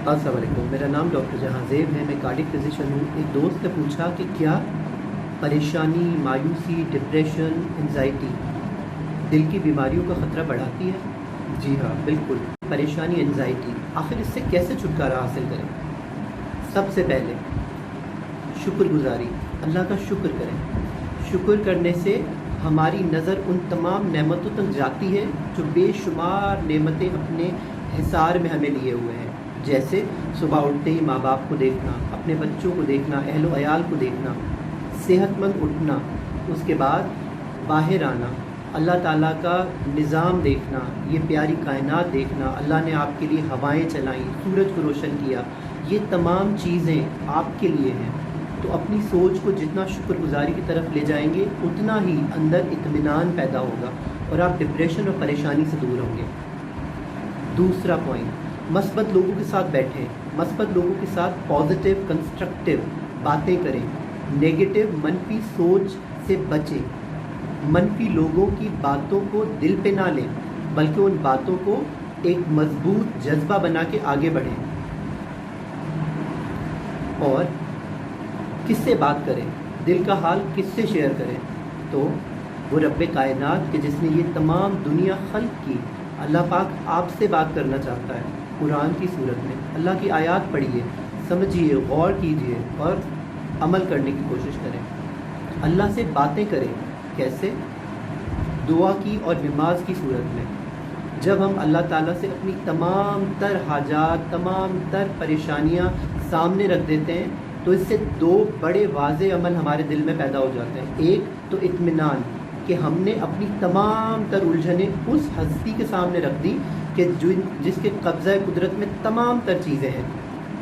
अस्सलाम वालेकुम, मेरा नाम डॉक्टर जहांज़ेब है। मैं कार्डिक फिजिशियन हूँ। एक दोस्त ने पूछा कि क्या परेशानी, मायूसी, डिप्रेशन, एंजाइटी दिल की बीमारियों का ख़तरा बढ़ाती है? जी हाँ, बिल्कुल। परेशानी, एंजाइटी, आखिर इससे कैसे छुटकारा हासिल करें? सबसे पहले शुक्रगुज़ारी, अल्लाह का शुक्र करें। शुक्र करने से हमारी नज़र उन तमाम नेमतों तक जाती है जो बेशुमार नेमतें अपने हिसार में हमें लिए हुए हैं। जैसे सुबह उठते ही माँ बाप को देखना, अपने बच्चों को देखना, अहलो अयाल को देखना, सेहतमंद उठना, उसके बाद बाहर आना, अल्लाह ताला का निज़ाम देखना, ये प्यारी कायनात देखना, अल्लाह ने आपके लिए हवाएं चलाई, सूरज को रोशन किया, ये तमाम चीज़ें आपके लिए हैं। तो अपनी सोच को जितना शुक्रगुजारी की तरफ ले जाएंगे उतना ही अंदर इत्मीनान पैदा होगा और आप डिप्रेशन और परेशानी से दूर होंगे। दूसरा पॉइंट, मस्बत लोगों के साथ बैठें, मस्बत लोगों के साथ पॉजिटिव कंस्ट्रक्टिव बातें करें, नेगेटिव मनफी सोच से बचें। मनफी लोगों की बातों को दिल पे ना लें, बल्कि उन बातों को एक मजबूत जज्बा बना के आगे बढ़ें। और किससे बात करें, दिल का हाल किससे शेयर करें? तो वो रब्बे कायनात के जिसने ये तमाम दुनिया खल्क की, अल्लाह पाक आपसे बात करना चाहता है कुरान की सूरत में। अल्लाह की आयत पढ़िए, समझिए, गौर कीजिए और अमल करने की कोशिश करें। अल्लाह से बातें करें, कैसे? दुआ की और नमाज की सूरत में। जब हम अल्लाह ताला से अपनी तमाम तर हाजात, तमाम तर परेशानियां सामने रख देते हैं तो इससे दो बड़े वाज़े अमल हमारे दिल में पैदा हो जाते हैं। एक तो इत्मीनान कि हमने अपनी तमाम तर उलझनें उस हस्ती के सामने रख दी कि जिसके कब्ज़ा कुदरत में तमाम तर चीज़ें हैं।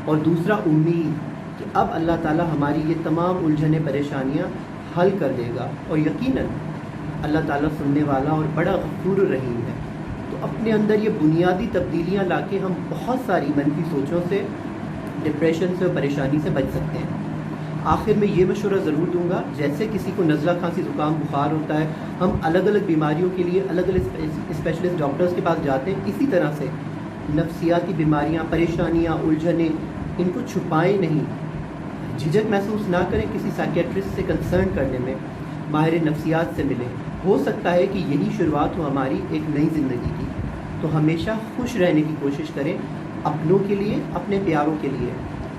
और दूसरा उम्मीद कि अब अल्लाह ताला हमारी ये तमाम उलझनें, परेशानियां हल कर देगा। और यकीनन अल्लाह ताला सुनने वाला और बड़ा गफूर रहीम है। तो अपने अंदर ये बुनियादी तब्दीलियाँ लाके हम बहुत सारी मनफी सोचों से, डिप्रेशन से और परेशानी से बच सकते हैं। आखिर में ये मशवरा ज़रूर दूंगा, जैसे किसी को नज़ला, खांसी, ज़ुकाम, बुखार होता है, हम अलग अलग बीमारियों के लिए अलग अलग स्पेशलिस्ट डॉक्टर्स के पास जाते हैं, इसी तरह से नफ्सियाती बीमारियां, परेशानियां, उलझनें, इनको छुपाएं नहीं, झिझक महसूस ना करें किसी साइकियाट्रिस्ट से कंसर्न करने में, माहिर नफ्सियात से मिलें। हो सकता है कि यही शुरुआत हो हमारी एक नई ज़िंदगी की। तो हमेशा खुश रहने की कोशिश करें, अपनों के लिए, अपने प्यारों के लिए।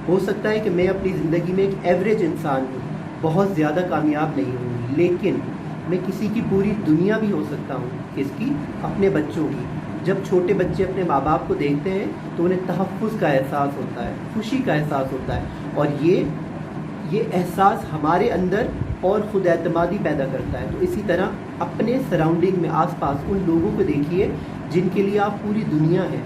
हो सकता है कि मैं अपनी ज़िंदगी में एक एवरेज इंसान हूँ, बहुत ज़्यादा कामयाब नहीं हूँ, लेकिन मैं किसी की पूरी दुनिया भी हो सकता हूँ। किसकी? अपने बच्चों की। जब छोटे बच्चे अपने माँ बाप को देखते हैं तो उन्हें तहफ़्फ़ुज़ का एहसास होता है, खुशी का एहसास होता है, और ये एहसास हमारे अंदर और ख़ुद एतमादी पैदा करता है। तो इसी तरह अपने सराउंडिंग में, आस पास उन लोगों को देखिए जिनके लिए आप पूरी दुनिया हैं।